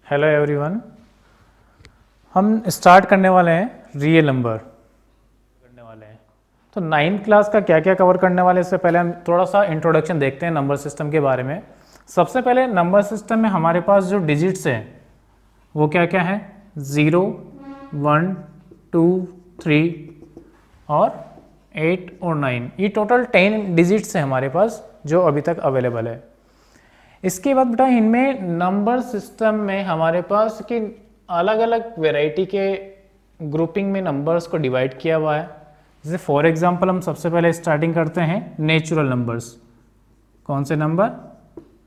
Hello everyone, हम start करने वाले हैं रियल नंबर करने वाले हैं। तो 9th क्लास का क्या क्या कवर करने वाले, इससे पहले हम थोड़ा सा इंट्रोडक्शन देखते हैं नंबर सिस्टम के बारे में। सबसे पहले नंबर सिस्टम में हमारे पास जो डिजिट्स हैं वो क्या क्या है, 0, 1, 2, 3 और 8 और 9। ये टोटल 10 डिजिट्स हैं हमारे पास जो अभी तक अवेलेबल है। इसके बाद बेटा इनमें नंबर सिस्टम में हमारे पास कि अलग अलग वैरायटी के ग्रुपिंग में नंबर्स को डिवाइड किया हुआ है। जैसे फॉर एग्जांपल हम सबसे पहले स्टार्टिंग करते हैं नेचुरल नंबर्स। कौन से नंबर?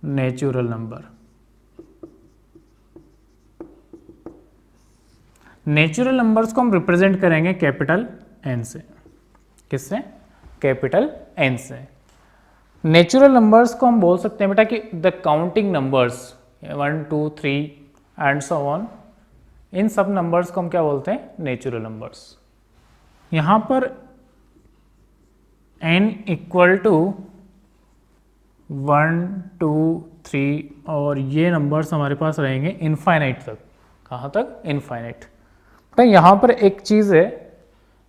Natural number. नेचुरल नंबर्स को हम रिप्रेजेंट करेंगे कैपिटल एन से। किससे? कैपिटल एन से। नेचुरल नंबर्स को हम बोल सकते हैं बेटा कि the counting numbers 1, 2, 3 and so on, इन सब नंबर्स को हम क्या बोलते हैं? Natural numbers. यहाँ पर n इक्वल टू 1, 2, 3 और ये नंबर्स हमारे पास रहेंगे इनफाइनाइट तक। कहाँ तक? इनफाइनाइट। तो यहाँ पर एक चीज़ है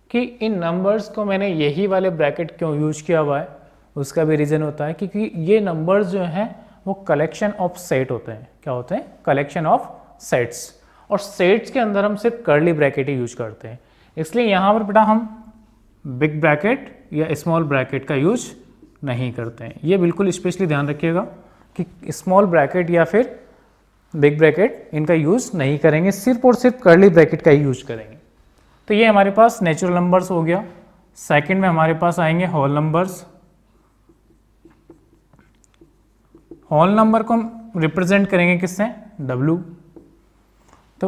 कि इन नंबर्स को मैंने यही वाले ब्रैकेट क्यों यूज किया हुआ है, उसका भी रीज़न होता है क्योंकि ये नंबर्स जो हैं वो कलेक्शन ऑफ सेट होते हैं। क्या होते हैं? Collection of sets. और सेट्स के अंदर हम सिर्फ कर्ली ब्रैकेट ही यूज करते हैं, इसलिए यहाँ पर बेटा हम बिग ब्रैकेट या स्मॉल ब्रैकेट का यूज नहीं करते हैं। ये बिल्कुल स्पेशली ध्यान रखिएगा कि स्मॉल ब्रैकेट या फिर बिग ब्रैकेट इनका यूज नहीं करेंगे, सिर्फ और सिर्फ कर्ली ब्रैकेट का ही यूज करेंगे। तो ये हमारे पास नेचुरल नंबर्स हो गया। सेकंड में हमारे पास आएंगे होल नंबर्स। होल नंबर को हम रिप्रेजेंट करेंगे किससे? W। तो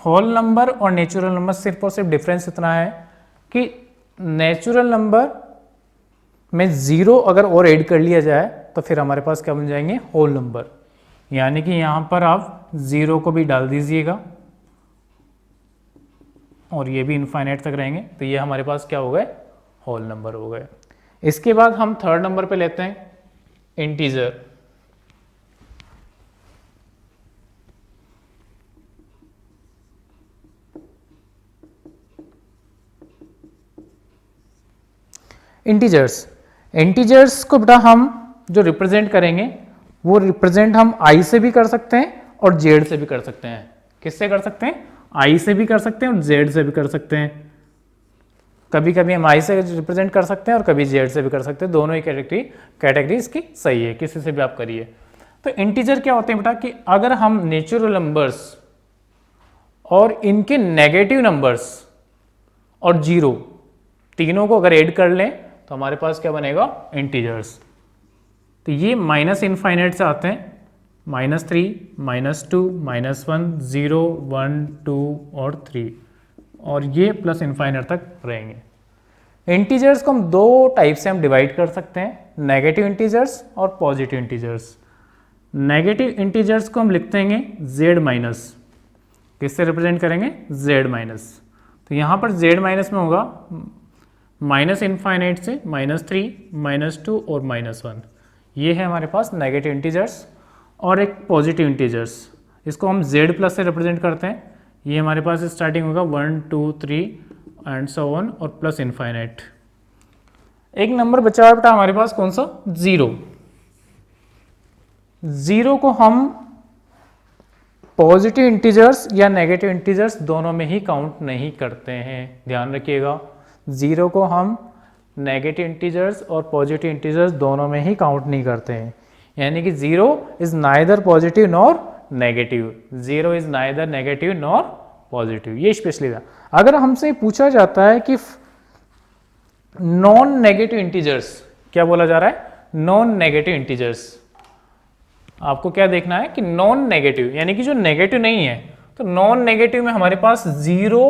होल नंबर और नेचुरल नंबर सिर्फ और सिर्फ डिफरेंस इतना है कि नेचुरल नंबर में 0 अगर और ऐड कर लिया जाए तो फिर हमारे पास क्या बन जाएंगे? Whole number. यानी कि यहाँ पर आप 0 को भी डाल दीजिएगा और ये भी इनफाइनाइट तक रहेंगे, तो ये हमारे पास क्या हो गए? होल नंबर हो गए। इसके बाद हम थर्ड नंबर पे लेते हैं इंटीजर। इंटीजर्स को बेटा हम जो रिप्रेजेंट करेंगे वो रिप्रेजेंट हम आई से भी कर सकते हैं और जेड से भी कर सकते हैं। किससे कर सकते हैं? आई से भी कर सकते हैं और जेड से भी कर सकते हैं। कभी कभी हम आई से रिप्रेजेंट कर सकते हैं और कभी जेड से भी कर सकते हैं। दोनों ही कैटेगरी इसकी सही है, किसी से भी आप करिए। तो इंटीजर क्या होते हैं बेटा कि अगर हम नेचुरल नंबर्स और इनके नेगेटिव नंबर्स और 0 तीनों को अगर ऐड कर लें तो हमारे पास क्या बनेगा? इंटीजर्स। तो ये माइनस इनफाइनाइट से आते हैं, -3, -2, -1, 0, 1, 2 और 3, और ये प्लस इनफाइनाइट तक रहेंगे। इंटीजर्स को हम दो टाइप से हम डिवाइड कर सकते हैं, नेगेटिव इंटीजर्स और पॉजिटिव इंटीजर्स। नेगेटिव इंटीजर्स को हम लिखते हैं z-। किससे रिप्रेजेंट करेंगे? z-। तो यहाँ पर z- में होगा माइनस इनफाइनाइट से -3, -2 और -1। ये है हमारे पास नेगेटिव इंटीजर्स। और एक पॉजिटिव इंटीजर्स, इसको हम z+ से रिप्रेजेंट करते हैं। ये हमारे पास स्टार्टिंग होगा 1, 2, 3 एंड सो ऑन और प्लस इनफाइनाइट। एक नंबर बचा बेटा हमारे पास, कौन सा? 0। 0 को हम पॉजिटिव इंटीजर्स या नेगेटिव इंटीजर्स दोनों में ही काउंट नहीं करते हैं, ध्यान रखिएगा। 0 को हम नेगेटिव इंटीजर्स और पॉजिटिव इंटीजर्स दोनों में ही काउंट नहीं करते हैं। यानी कि 0 is neither positive nor negative. 0 is neither negative nor positive, ये स्पेशली था। अगर हमसे पूछा जाता है कि नॉन नेगेटिव इंटीजर्स, क्या बोला जा रहा है? Non negative integers. आपको क्या देखना है कि नॉन नेगेटिव यानी कि जो नेगेटिव नहीं है। तो नॉन नेगेटिव में हमारे पास 0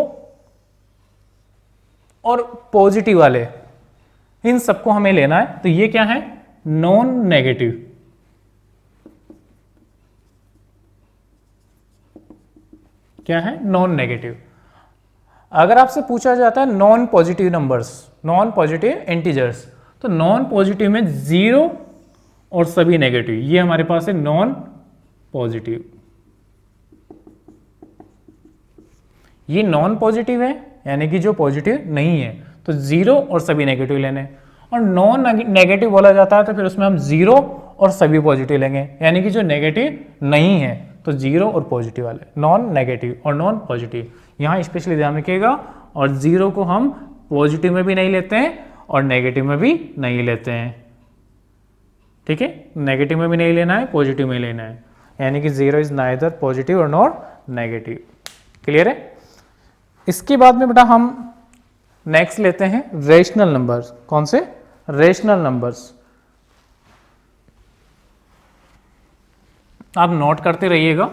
और पॉजिटिव वाले, इन सबको हमें लेना है। तो ये क्या है? Non negative. क्या है? Non negative. अगर आपसे पूछा जाता है non positive numbers, non positive integers, तो नॉन पॉजिटिव में 0 और सभी नेगेटिव, ये हमारे पास है नॉन पॉजिटिव। ये नॉन पॉजिटिव है यानी कि जो पॉजिटिव नहीं है, तो 0 और सभी नेगेटिव लेने, और नॉन नेगेटिव बोला जाता है तो फिर उसमें हम 0 और सभी पॉजिटिव लेंगे, यानी कि जो नेगेटिव नहीं है तो 0 और पॉजिटिव वाले, नॉन नेगेटिव और नॉन पॉजिटिव, यहाँ स्पेशली ध्यान रखिएगा। और 0 को हम पॉजिटिव में भी नहीं लेते हैं और नेगेटिव में भी नहीं लेते हैं, ठीक है, नेगेटिव में भी नहीं लेना है, पॉजिटिव में लेना है, यानी कि 0 इज नाइदर पॉजिटिव और नॉट नेगेटिव। क्लियर है। इसके बाद में बेटा हम नेक्स्ट लेते हैं रेशनल नंबर्स। कौन से? Rational numbers. आप नोट करते रहिएगा।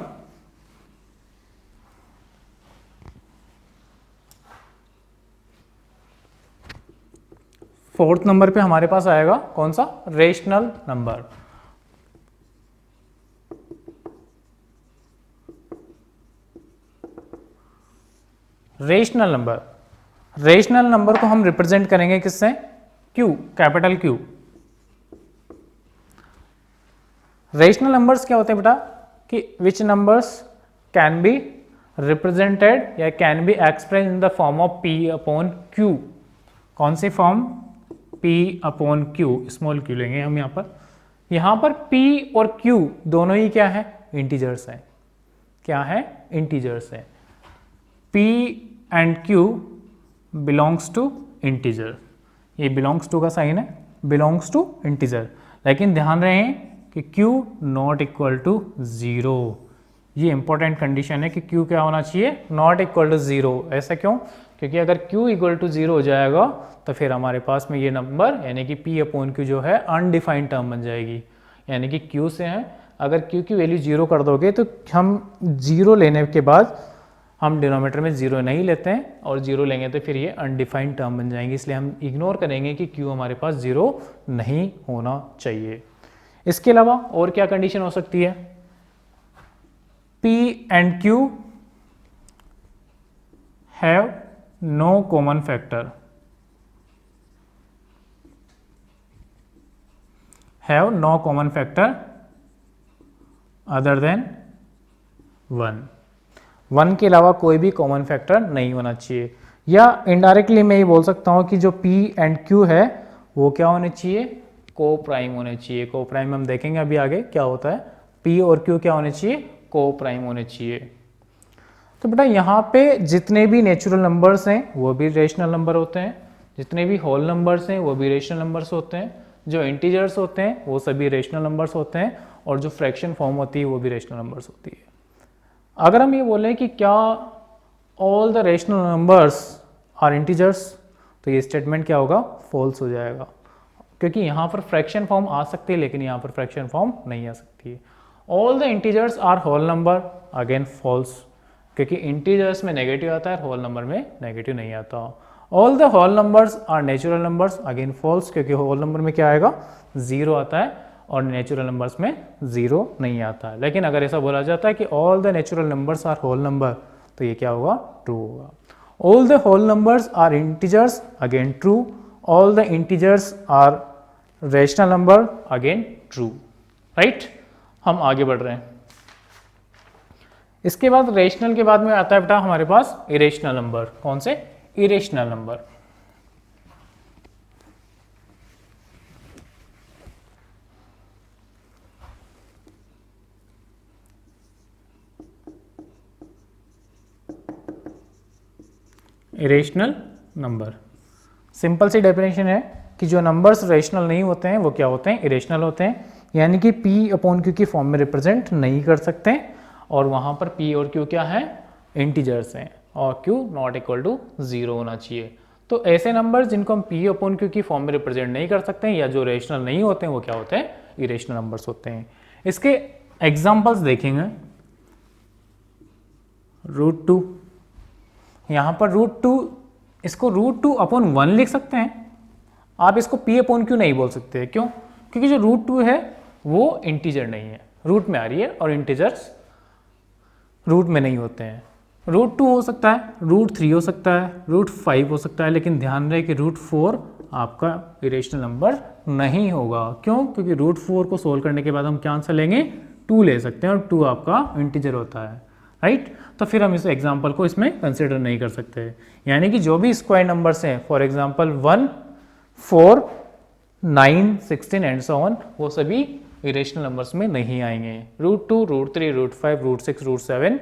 फोर्थ नंबर पे हमारे पास आएगा कौन सा? Rational number. Rational number, rational number को हम रिप्रेजेंट करेंगे किससे? Q, capital Q। Rational numbers क्या होते हैं बेटा? कि which numbers can be represented या can be express in the form of P upon Q। कौन सी फॉर्म? P upon Q, small q लेंगे हम यहाँ पर P और Q दोनों ही क्या है? इंटीजर्स है। क्या है? इंटीजर्स है। P and Q belongs to integer, ये बिलोंग्स टू का साइन है, बिलोंग्स टू इंटीजर, लेकिन ध्यान रहे कि Q नॉट इक्वल टू 0। ये इंपॉर्टेंट कंडीशन है कि Q क्या होना चाहिए? Not equal to 0। ऐसा क्यों? क्योंकि अगर Q इक्वल टू 0 हो जाएगा तो फिर हमारे पास में ये नंबर यानी कि P अपॉन Q जो है अनडिफाइंड टर्म बन जाएगी, यानी कि Q से है, अगर Q की वैल्यू 0 कर दोगे तो हम 0 लेने के बाद हम डिनोमीटर में 0 नहीं लेते हैं और 0 लेंगे तो फिर ये अनडिफाइंड टर्म बन जाएंगे, इसलिए हम इग्नोर करेंगे कि Q हमारे पास 0 नहीं होना चाहिए। इसके अलावा और क्या कंडीशन हो सकती है? P and Q have no common factor, have no common factor other than 1 के अलावा कोई भी कॉमन फैक्टर नहीं होना चाहिए। या इनडायरेक्टली मैं ये बोल सकता हूँ कि जो P एंड Q है वो क्या होने चाहिए? को प्राइम होने चाहिए। को प्राइम हम देखेंगे अभी आगे क्या होता है। P और Q क्या होने चाहिए? को प्राइम होने चाहिए। तो बेटा यहाँ पे जितने भी नेचुरल नंबर्स हैं वो भी रेशनल नंबर होते हैं, जितने भी होल नंबर्स हैं वो भी रेशनल नंबर्स होते हैं, जो इंटीजर्स होते हैं वो सभी रेशनल नंबर्स होते हैं, और जो फ्रैक्शन फॉर्म होती है वो भी रेशनल नंबर्स होती है। अगर हम ये बोलें कि क्या all the rational numbers are integers, तो ये स्टेटमेंट क्या होगा? फॉल्स हो जाएगा, क्योंकि यहाँ पर फ्रैक्शन फॉर्म आ सकती है लेकिन यहाँ पर फ्रैक्शन फॉर्म नहीं आ सकती है। All the integers are whole number, again false, क्योंकि इंटीजर्स में नेगेटिव आता है, होल नंबर में नेगेटिव नहीं आता। All the whole numbers are natural numbers, again false, क्योंकि होल नंबर में क्या आएगा? 0 आता है और नेचुरल नंबर्स में 0 नहीं आता है। लेकिन अगर ऐसा बोला जाता है कि all the natural numbers are whole number, तो ये क्या होगा? ट्रू होगा। All the whole numbers are integers, again true. All the integers are rational number, again true. Right, हम आगे बढ़ रहे हैं। इसके बाद रेशनल के बाद में आता है बेटा हमारे पास इरेशनल नंबर। कौन से? Irrational number. Irrational number, simple सी डेफिनेशन है कि जो नंबर्स रेशनल नहीं होते हैं वो क्या होते हैं? इरेशनल होते हैं, यानी कि P अपॉन Q की फॉर्म में रिप्रेजेंट नहीं कर सकते, और वहाँ पर P और Q क्या है? इंटीजर्स हैं, और Q नॉट इक्वल टू 0 होना चाहिए। तो ऐसे नंबर्स जिनको हम P अपॉन Q की फॉर्म में रिप्रेजेंट नहीं कर सकते हैं या जो रेशनल नहीं होते हैं वो क्या होते हैं? इरेशनल नंबर्स होते हैं। इसके एग्जाम्पल्स देखेंगे। √2, यहाँ पर √2, इसको √2 अपॉन 1 लिख सकते हैं आप, इसको P अपॉन Q नहीं बोल सकते। क्यों? क्योंकि जो √2 है वो इंटीजर नहीं है, रूट में आ रही है, और इंटीजर्स रूट में नहीं होते हैं। √2 हो सकता है, √3 हो सकता है, √5 हो सकता है, लेकिन ध्यान रहे कि √4 आपका इरेशनल नंबर नहीं होगा। क्यों? क्योंकि √4 को सोल्व करने के बाद हम क्या आंसर लेंगे? 2 ले सकते हैं, और 2 आपका इंटीजर होता है। राइट। तो फिर हम इस एग्जाम्पल को इसमें कंसिडर नहीं कर सकते। यानी कि जो भी स्क्वायर नंबर्स हैं, for example 1, 4, 9, 16 and so on, वो सभी इरेशनल नंबर्स में नहीं आएंगे। √2, √3, √5, √6, √7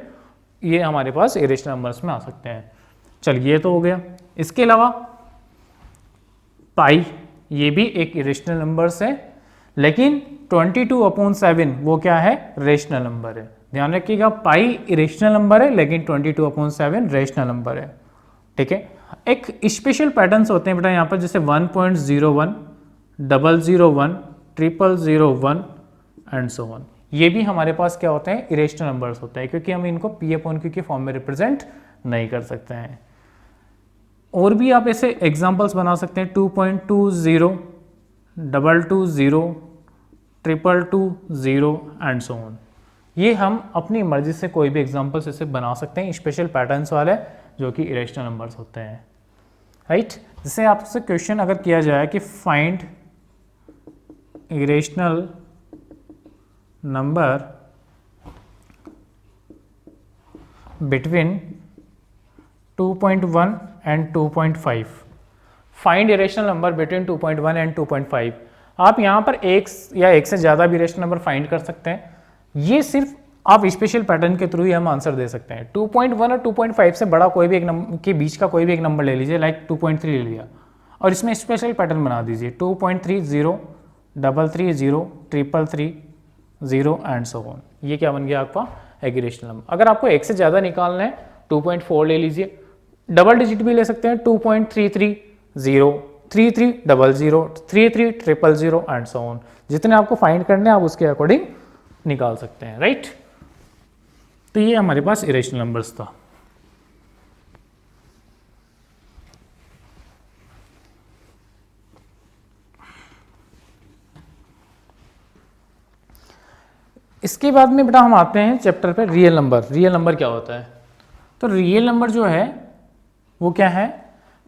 ये हमारे पास इरेशनल नंबर्स में आ सकते हैं। चलिए ये तो हो गया। इसके अलावा पाई, ये भी एक इरेशनल नंबर्स है, लेकिन 22/7 वो क्या है, रेशनल नंबर है। ध्यान रखिएगा, पाई इरेशनल नंबर है लेकिन 22/7 रेशनल नंबर है। ठीक है। एक स्पेशल पैटर्न्स होते हैं बेटा यहाँ पर, जैसे 1.01, 001, 0001 एंड सो ऑन। ये भी हमारे पास क्या होते हैं, इरेशनल नंबर्स होते हैं, क्योंकि हम इनको P/Q के फॉर्म में रिप्रेजेंट नहीं कर सकते हैं। और भी आप ऐसे एग्जांपल्स बना सकते हैं, 2.20, 220, 222, एंड सो ऑन। ये हम अपनी मर्जी से कोई भी एग्जांपल्स ऐसे बना सकते हैं, स्पेशल पैटर्न्स वाले, जो कि इरेशनल नंबर्स होते हैं, राइट। जैसे आपसे क्वेश्चन अगर किया जाए कि find irrational number between 2.1 and 2.5, find irrational number between 2.1 and 2.5। आप यहाँ पर एक या एक से ज़्यादा भी इरेशनल नंबर फाइंड कर सकते हैं। ये सिर्फ आप स्पेशल पैटर्न के थ्रू ही हम आंसर दे सकते हैं। 2.1 और 2.5 से बड़ा कोई भी एक नंबर के बीच का कोई भी एक नंबर ले लीजिए, लाइक 2.3 ले लिया, और इसमें स्पेशल पैटर्न बना दीजिए, 2.30, 330, 333, एंड सो ऑन। ये क्या बन गया आपका, एक इरेशनल नंबर। अगर आपको एक से ज़्यादा निकालना है, 2.4 ले लीजिए, डबल डिजिट भी ले सकते हैं, 2.330, 3300, 3300, एंड सो ऑन। जितने आपको फाइंड करने हैं आप उसके अकॉर्डिंग निकाल सकते हैं, राइट। तो ये हमारे पास इरेशनल नंबर्स था। इसके बाद में बेटा हम आते हैं चैप्टर पे रियल नंबर। रियल नंबर क्या होता है? तो रियल नंबर जो है वो क्या है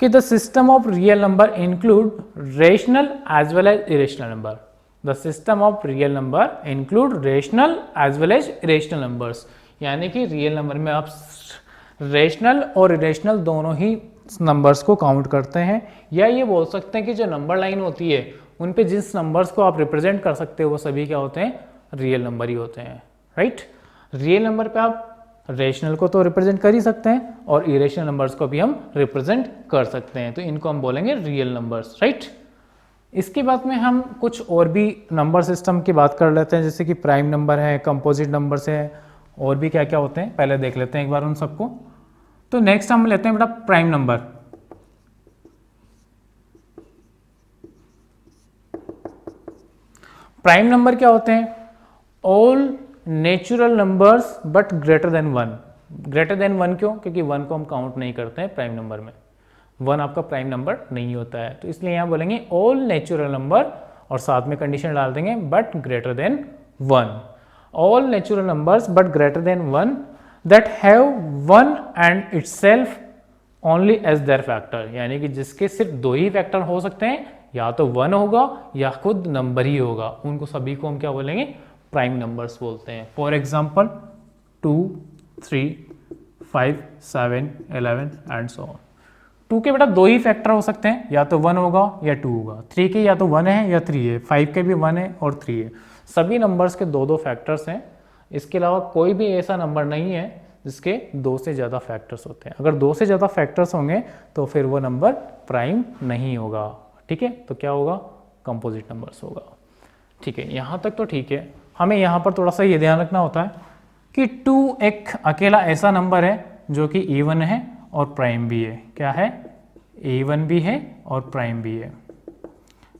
कि the system of real number include rational as well as irrational number. The system of real number include rational as well as irrational numbers. यानी कि रियल नंबर में आप रेशनल और इरेशनल दोनों ही नंबर्स को काउंट करते हैं, या ये बोल सकते हैं कि जो नंबर लाइन होती है उन पे जिस नंबर्स को आप रिप्रेजेंट कर सकते हो वो सभी क्या होते हैं, रियल नंबर ही होते हैं, राइट। रियल नंबर पे आप रेशनल को तो रिप्रेजेंट कर ही सकते हैं और इरेशनल नंबर्स को भी हम रिप्रेजेंट कर सकते हैं, तो इनको हम बोलेंगे रियल नंबर्स, राइट। इसके बाद में हम कुछ और भी नंबर सिस्टम की बात कर लेते हैं, जैसे कि प्राइम नंबर है, कंपोजिट नंबर्स है, और भी क्या क्या होते हैं पहले देख लेते हैं एक बार उन सबको। तो नेक्स्ट हम लेते हैं बेटा प्राइम नंबर। प्राइम नंबर क्या होते हैं? All natural numbers but greater than 1। Greater than 1 क्यों? क्योंकि 1 को हम काउंट नहीं करते हैं प्राइम नंबर में, 1 आपका प्राइम नंबर नहीं होता है, तो इसलिए यहां बोलेंगे ऑल नेचुरल नंबर और साथ में कंडीशन डाल देंगे but greater than 1। All natural numbers but greater than 1 that have 1 and itself only as their factor. यानी कि जिसके सिर्फ 2 ही फैक्टर हो सकते हैं, या तो 1 होगा या खुद नंबर ही होगा, उनको सभी को हम क्या बोलेंगे, प्राइम नंबर्स बोलते हैं। For example 2, 3, 5, 7, 11 and so on. 2 के बेटा 2 ही फैक्टर हो सकते हैं, या तो 1 होगा या 2 होगा। 3 के या तो 1 है या 3 है। 5 के भी 1 है और 3 है। सभी नंबर्स के 2-2 फैक्टर्स हैं। इसके अलावा कोई भी ऐसा नंबर नहीं है जिसके 2 से ज़्यादा फैक्टर्स होते हैं। अगर 2 से ज़्यादा फैक्टर्स होंगे तो फिर वो नंबर प्राइम नहीं होगा, ठीक है। तो क्या होगा, कंपोजिट नंबर्स होगा, ठीक है। यहाँ तक तो ठीक है। हमें यहाँ पर थोड़ा सा ये ध्यान रखना होता है कि 2 एक अकेला ऐसा नंबर है जो कि इवन है और प्राइम भी है। क्या है, इवन भी है और प्राइम भी है।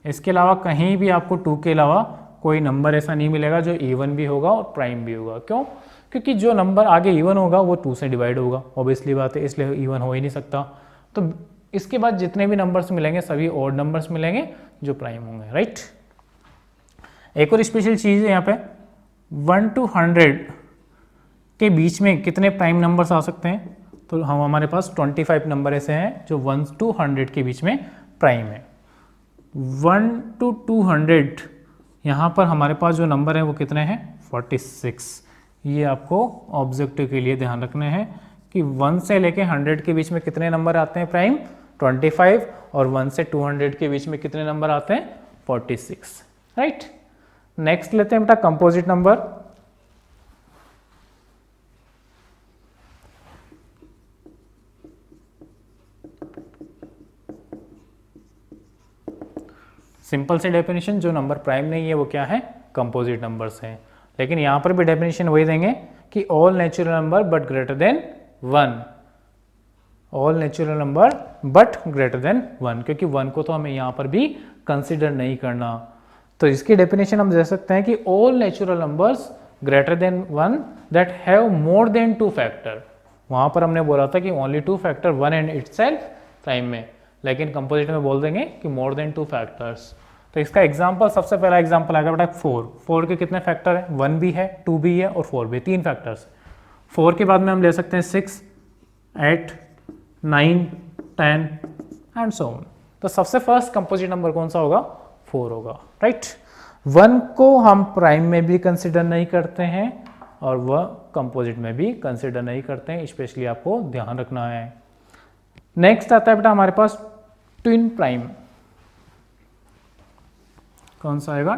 इसके अलावा कहीं भी आपको 2 के अलावा कोई नंबर ऐसा नहीं मिलेगा जो इवन भी होगा और प्राइम भी होगा। क्यों? क्योंकि जो नंबर आगे इवन होगा वो 2 से डिवाइड होगा, ऑब्वियसली बात है, इसलिए इवन हो ही नहीं सकता। तो इसके बाद जितने भी नंबर्स मिलेंगे सभी ऑड नंबर्स मिलेंगे जो प्राइम होंगे, राइट। एक और स्पेशल चीज़ है यहाँ पे, 1 to 100 के बीच में कितने प्राइम नंबर्स आ सकते हैं? तो हम हमारे पास 25 नंबर ऐसे हैं जो 1 to 100 के बीच में प्राइम है। 1 to 200 यहाँ पर हमारे पास जो नंबर है वो कितने हैं, 46। ये आपको ऑब्जेक्टिव के लिए ध्यान रखने हैं कि 1 से लेके 100 के बीच में कितने नंबर आते हैं प्राइम, 25, और 1 से 200 के बीच में कितने नंबर आते हैं, 46, राइट। नेक्स्ट लेते हैं बेटा कंपोजिट नंबर। सिंपल से डेफिनेशन, जो नंबर प्राइम नहीं है वो क्या है, कंपोजिट नंबर्स हैं। लेकिन यहाँ पर भी डेफिनेशन वही देंगे कि all natural number but greater than 1, all natural number but greater than 1, क्योंकि 1 को तो हमें यहाँ पर भी कंसिडर नहीं करना। तो इसकी डेफिनेशन हम दे सकते हैं कि all natural numbers greater than 1 that have more than 2 factor. वहाँ पर हमने बोला था कि only 2 factor 1 and itself prime में, लेकिन कंपोजिट में बोल देंगे कि मोर देन 2 फैक्टर्स। तो इसका एग्जांपल, सबसे पहला एग्जांपल आएगा बेटा 4 के कितने फैक्टर है, 1 भी है, 2 भी है और 4 भी, 3 फैक्टर्स। 4 के बाद में हम ले सकते हैं 6, 8, 9, 10 एंड सो ऑन। तो सबसे फर्स्ट कंपोजिट नंबर कौन सा होगा, 4 होगा, राइट। 1 को हम प्राइम में भी कंसिडर नहीं करते हैं और वह कंपोजिट में भी कंसिडर नहीं करते हैं, स्पेशली आपको ध्यान रखना है। नेक्स्ट आता है बेटा हमारे पास ट्विन प्राइम। कौन सा आएगा,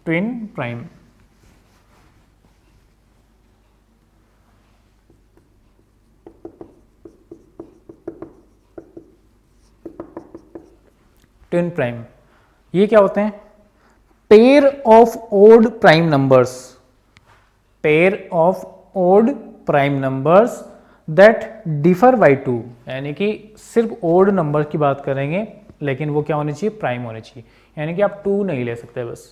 ट्विन प्राइम। ट्विन प्राइम ये क्या होते हैं, pair of odd prime numbers, pair of odd prime numbers that differ by 2, यानी कि सिर्फ ओड नंबर की बात करेंगे, लेकिन वो क्या होनी चाहिए, प्राइम होने चाहिए, यानी कि आप 2 नहीं ले सकते बस।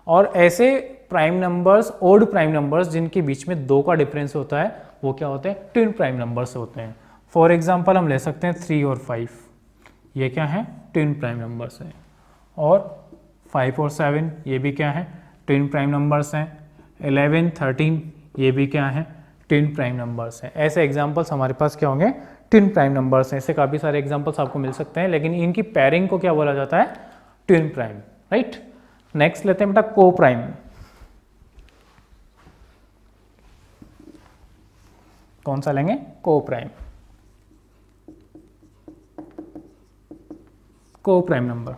और ऐसे prime numbers, odd prime numbers जिनके बीच में 2 का डिफरेंस होता है, वो क्या होते हैं, ट्विन प्राइम नंबर्स होते हैं। फॉर एग्जांपल हम ले सकते हैं 3 और 5, ये क्या है, ट्विन प्राइम नंबर्स हैं। और 5 और 7 ये भी क्या है, ट्विन प्राइम नंबर्स हैं। 11, 13 ये भी क्या है, ट्विन प्राइम नंबर्स हैं। ऐसे एग्जांपल्स हमारे पास क्या होंगे, ट्विन प्राइम नंबर्स हैं। ऐसे काफ़ी सारे एग्जांपल्स आपको मिल सकते हैं, लेकिन इनकी पेयरिंग को क्या बोला जाता है, ट्विन प्राइम, राइट। नेक्स्ट लेते हैं बेटा को प्राइम। कौन सा लेंगे, को प्राइम। को प्राइम नंबर,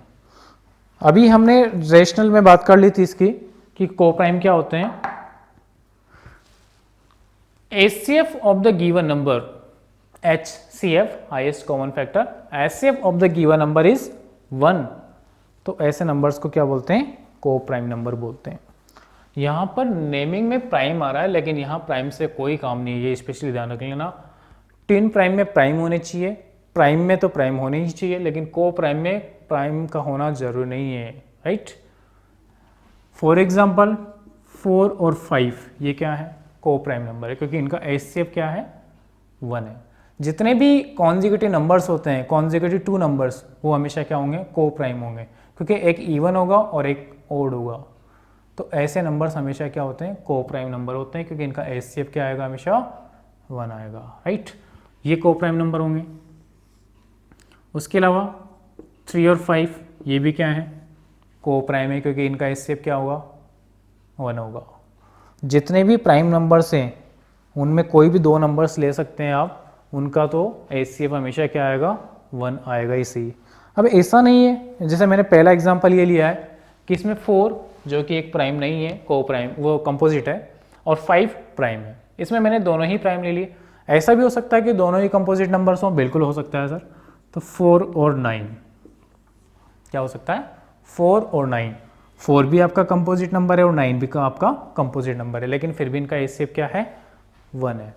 अभी हमने रेशनल में बात कर ली थी इसकी कि को प्राइम क्या होते हैं। HCF of the given number, HCF highest common factor, HCF of the given number is 1, तो ऐसे नंबर्स को क्या बोलते हैं, को प्राइम नंबर बोलते हैं। यहाँ पर नेमिंग में प्राइम आ रहा है, लेकिन यहाँ प्राइम से कोई काम नहीं है, ये स्पेशली ध्यान रख लेना। ट्विन प्राइम में प्राइम होने चाहिए, प्राइम में तो प्राइम होने ही चाहिए, लेकिन को प्राइम में प्राइम का होना जरूरी नहीं है, राइट। फॉर एग्जाम्पल 4 और 5 ये क्या है, को प्राइम नंबर है, क्योंकि इनका HCF क्या है, 1 है। जितने भी कॉन्जिक्यूटिव नंबर्स होते हैं, कॉन्जिक्यूटिव 2 नंबर्स, वो हमेशा क्या होंगे, को प्राइम होंगे, क्योंकि एक इवन होगा और एक ओड होगा। तो ऐसे नंबर्स हमेशा क्या होते हैं, को प्राइम नंबर होते हैं, क्योंकि इनका HCF क्या आएगा, हमेशा 1 आएगा, राइट। ये को प्राइम नंबर होंगे। उसके अलावा 3 और 5 ये भी क्या है, को प्राइम है, क्योंकि इनका HCF क्या होगा, 1 होगा। जितने भी प्राइम नंबर्स हैं उनमें कोई भी 2 नंबर्स ले सकते हैं आप, उनका तो HCF हमेशा क्या आएगा, 1 आएगा ही सही। अब ऐसा नहीं है, जैसे मैंने पहला एग्जांपल ये लिया है कि इसमें 4 जो कि एक प्राइम नहीं है, को प्राइम, वो कंपोजिट है, और 5 प्राइम है, इसमें मैंने दोनों ही प्राइम ले लिए। ऐसा भी हो सकता है कि दोनों ही कंपोजिट नंबर्स हों, बिल्कुल हो सकता है सर। तो 4 और 9 क्या हो सकता है, 4 और 9, 4 भी आपका कंपोजिट नंबर है और 9 भी आपका कंपोजिट नंबर है, लेकिन फिर भी इनका HCF क्या है, 1 है।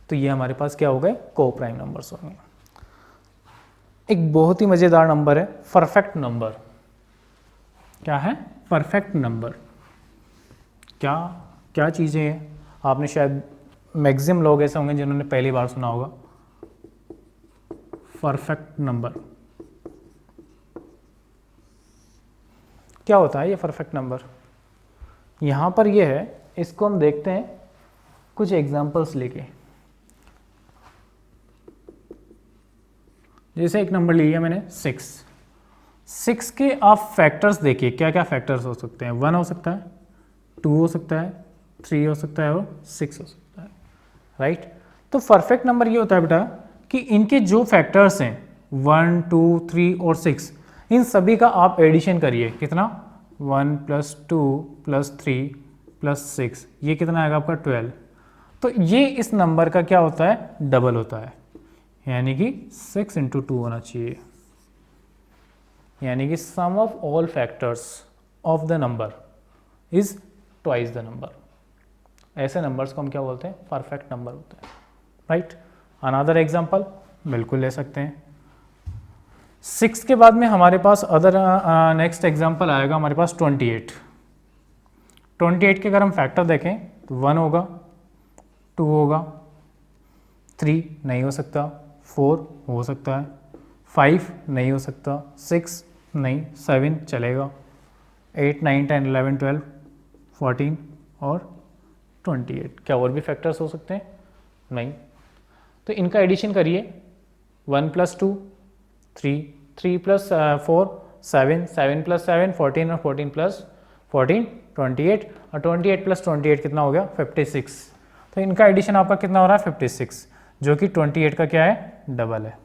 तो ये हमारे पास क्या हो गए, को प्राइम नंबर्स होंगे। एक बहुत ही मजेदार नंबर है परफेक्ट नंबर। क्या है, परफेक्ट नंबर। क्या क्या चीज़ें हैं, आपने शायद मैक्सिमम लोग ऐसे होंगे जिन्होंने पहली बार सुना होगा परफेक्ट नंबर। क्या होता है ये परफेक्ट नंबर, यहाँ पर ये है, इसको हम देखते हैं कुछ एग्जांपल्स लेके। जैसे एक नंबर लिया मैंने 6 के आप फैक्टर्स देखिए, क्या क्या फैक्टर्स हो सकते हैं। 1 हो सकता है, 2 हो सकता है, 3 हो सकता है और 6 हो सकता है, राइट। तो परफेक्ट नंबर ये होता है बेटा कि इनके जो फैक्टर्स हैं 1, 2, 3 और 6, इन सभी का आप एडिशन करिए। कितना? 1 + 2 + 3 + 6, ये कितना आएगा आपका 12। तो ये इस नंबर का क्या होता है? डबल होता है, यानी कि 6 × 2 होना चाहिए, यानी कि sum of all factors of the number is twice the number. ऐसे नंबर्स को हम क्या बोलते हैं? परफेक्ट नंबर होते हैं, राइट। अनदर एग्जांपल बिल्कुल ले सकते हैं। 6 के बाद में हमारे पास अदर नेक्स्ट एग्जांपल आएगा हमारे पास 28। 28 के अगर हम फैक्टर देखें तो 1 होगा, 2 होगा, 3 नहीं हो सकता, 4 हो सकता है, 5 नहीं हो सकता, 6 नहीं, 7 चलेगा, 8, 9, 10, 11, 12, 14 और 28। क्या और भी फैक्टर्स हो सकते हैं? नहीं। तो इनका एडिशन करिए। 1 + 2 3, 3 + 4 7, 7 + 7 14 और 14 + 14 28, और 28 + 28 कितना हो गया? 56। तो इनका एडिशन आपका कितना हो रहा है? 56, जो कि 28 का क्या है? डबल है।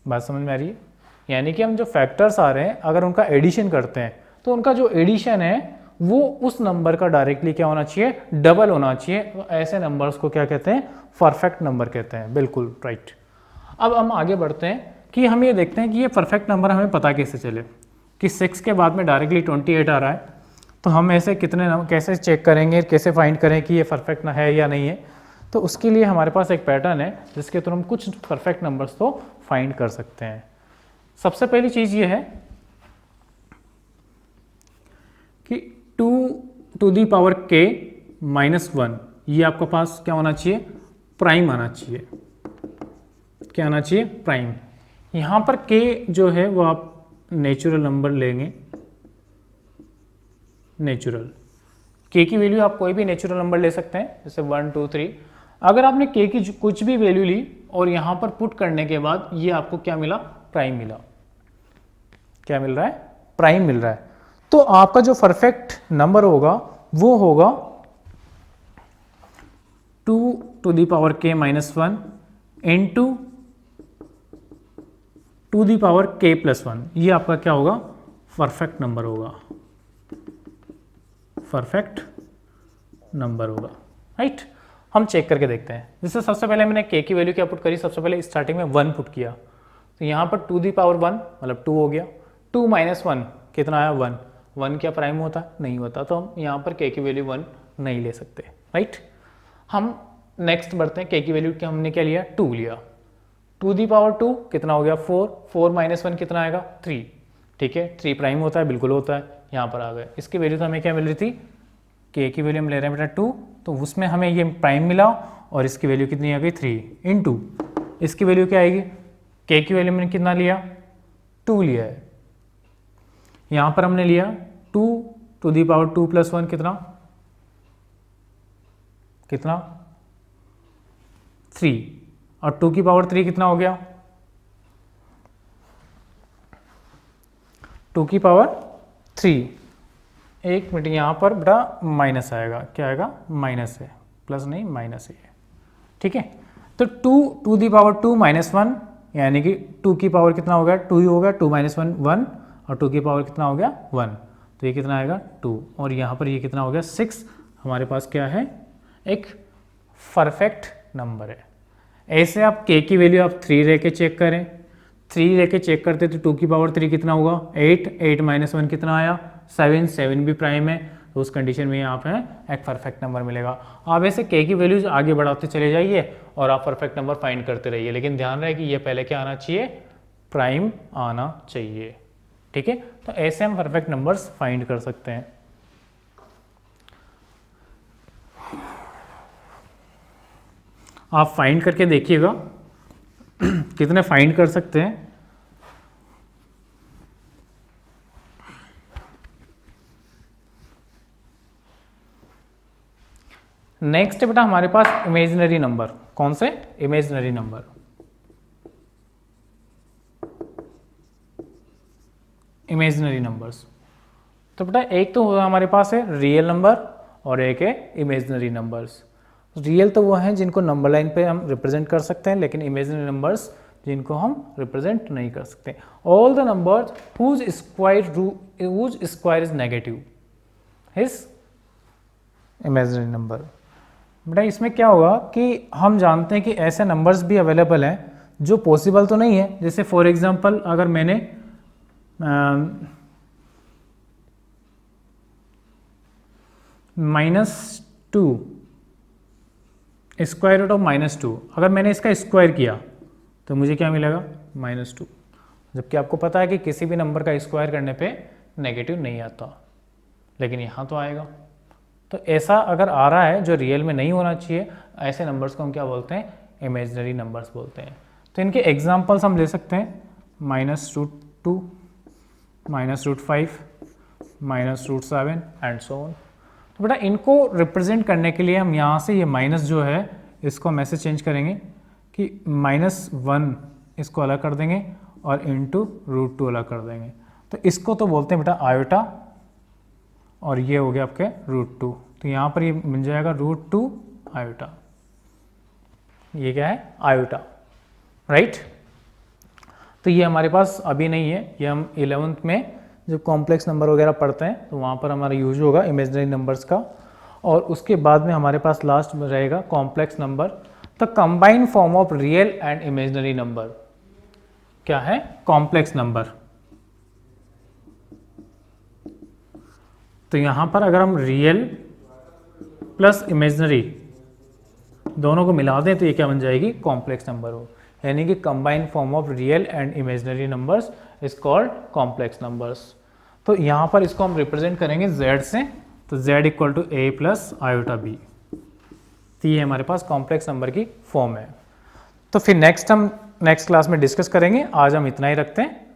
बात समझ में आ रही है? यानी कि हम जो फैक्टर्स आ रहे हैं अगर उनका एडिशन करते हैं तो उनका जो एडिशन है वो उस नंबर का डायरेक्टली क्या होना चाहिए? डबल होना चाहिए। तो ऐसे नंबर्स को क्या कहते हैं? परफेक्ट नंबर कहते हैं। बिल्कुल राइट। अब हम आगे बढ़ते हैं कि हम ये देखते हैं कि ये परफेक्ट नंबर हमें पता कैसे चले कि 6 के बाद में डायरेक्टली 28 आ रहा है। तो हम ऐसे कैसे चेक करेंगे, कैसे फाइंड करें कि ये परफेक्ट है या नहीं है? तो उसके लिए हमारे पास एक पैटर्न है जिसके थ्रू हम कुछ परफेक्ट नंबर्स को फाइंड कर सकते हैं। सबसे पहली चीज़ ये है कि 2⁻k - 1, ये आपके पास क्या होना चाहिए? प्राइम आना चाहिए। क्या आना चाहिए? प्राइम। यहाँ पर k जो है वो आप नेचुरल नंबर लेंगे। नेचुरल k की वैल्यू आप कोई भी नेचुरल नंबर ले सकते हैं, जैसे 1, 2, 3। अगर आपने k की कुछ भी वैल्यू ली और यहाँ पर पुट करने के बाद ये आपको क्या मिला? प्राइम मिला। क्या मिल रहा है? प्राइम मिल रहा है। तो आपका जो परफेक्ट नंबर होगा वो होगा 2⁻k - 1 इंटू 2⁻k + 1, ये आपका क्या होगा? परफेक्ट नंबर होगा। परफेक्ट नंबर होगा, राइट। हम चेक करके देखते हैं। जैसे सबसे पहले मैंने k की वैल्यू क्या पुट करी? सबसे पहले स्टार्टिंग में 1 पुट किया, तो यहाँ पर 2⁻1 मतलब 2 हो गया। 2 - 1 कितना आया? 1। 1 क्या प्राइम होता है? नहीं होता। तो हम यहाँ पर k की वैल्यू 1 नहीं ले सकते, राइट। हम नेक्स्ट बढ़ते हैं। k की वैल्यू हमने क्या लिया? 2 लिया। 2⁻2 कितना हो गया? 4। 4 - 1 कितना आएगा? 3। ठीक है, 3 प्राइम होता है? बिल्कुल होता है। यहाँ पर आ गए। इसकी वैल्यू तो हमें क्या मिल रही थी? k की वैल्यू हम ले रहे हैं बेटा 2, तो उसमें हमें ये प्राइम मिला और इसकी वैल्यू कितनी आ गई? 3 इंटू इसकी वैल्यू क्या आएगी? k की वैल्यू मैंने कितना लिया? 2 लिया है। यहाँ पर हमने लिया 2⁻2 + 1 कितना? 3, और 2⁻3 कितना हो गया? 2⁻3। एक मिनट, यहाँ पर बेटा माइनस आएगा। क्या आएगा? माइनस है, प्लस नहीं, माइनस है। ठीक है, तो 2⁻2 - 1 यानी कि 2 की पावर कितना हो गया? 2 ही हो गया। 2 - 1 1, और 2 की पावर कितना हो गया? 1। तो ये कितना आएगा? 2। और यहाँ पर ये कितना हो गया? 6। हमारे पास क्या है? एक परफेक्ट नंबर है। ऐसे आप k की वैल्यू आप 3 रह के चेक करें। 3 रह के चेक करते तो 2⁻3 कितना होगा? 8। 8 - 1 कितना आया? 7। 7 भी प्राइम है, तो उस कंडीशन में आप हैं एक परफेक्ट नंबर मिलेगा। आप ऐसे k की वैल्यूज आगे बढ़ाते चले जाइए और आप परफेक्ट नंबर फाइंड करते रहिए, लेकिन ध्यान रहे कि ये पहले क्या आना चाहिए? प्राइम आना चाहिए। ठीक है, तो ऐसे हम परफेक्ट नंबर्स फाइंड कर सकते हैं। आप फाइंड करके देखिएगा कितने फाइंड कर सकते हैं। नेक्स्ट बेटा हमारे पास इमेजिनरी नंबर। कौन से? Imaginary number. इमेजिनरी नंबर्स, तो बेटा एक तो हमारे पास है रियल नंबर और एक है इमेजिनरी नंबर्स। रियल तो वो हैं जिनको नंबर लाइन पे हम रिप्रेजेंट कर सकते हैं, लेकिन इमेजिनरी नंबर्स जिनको हम रिप्रेजेंट नहीं कर सकते। All the numbers whose square is negative is imaginary number. बेटा इसमें क्या होगा कि हम जानते हैं कि ऐसे नंबर्स भी अवेलेबल हैं जो पॉसिबल तो नहीं है। जैसे फॉर एग्जांपल अगर मैंने -2 स्क्वायर रूट ऑफ -2 अगर मैंने इसका स्क्वायर किया तो मुझे क्या मिलेगा -2, जबकि आपको पता है कि किसी भी नंबर का स्क्वायर करने पे नेगेटिव नहीं आता, लेकिन यहाँ तो आएगा। तो ऐसा अगर आ रहा है जो रियल में नहीं होना चाहिए, ऐसे नंबर्स को हम क्या बोलते हैं, इमेजिनरी नंबर्स बोलते हैं। तो इनके एग्जांपल्स हम ले सकते हैं -√2, -√5, -√7 एंड सो ऑन। तो बेटा इनको रिप्रेजेंट करने के लिए हम यहाँ से ये माइनस जो है इसको हम ऐसे चेंज करेंगे कि -1 इसको अलग कर देंगे और √2 अलग कर देंगे। तो इसको तो बोलते हैं बेटा आयोटा, और ये हो गया आपके √2। तो यहाँ पर ये मिल जाएगा √2 आयोटा। ये क्या है, आयोटा, राइट। तो ये हमारे पास अभी नहीं है, ये हम 11th में जब कॉम्प्लेक्स नंबर वगैरह पढ़ते हैं तो वहाँ पर हमारा यूज होगा इमेजिनरी नंबर्स का। और उसके बाद में हमारे पास लास्ट में रहेगा complex number. The combined form of real and imaginary number क्या है, कॉम्प्लेक्स नंबर। तो यहाँ पर अगर हम रियल प्लस इमेजिनरी दोनों को मिला दें तो ये क्या बन जाएगी, कॉम्प्लेक्स नंबर हो। यानी कि combined form of real and imaginary numbers is called complex numbers. तो यहाँ पर इसको हम रिप्रेजेंट करेंगे z से, तो z equal to a plus iota b। तो ये हमारे पास कॉम्प्लेक्स नंबर की फॉर्म है। तो फिर नेक्स्ट क्लास में डिस्कस करेंगे। आज हम इतना ही रखते हैं।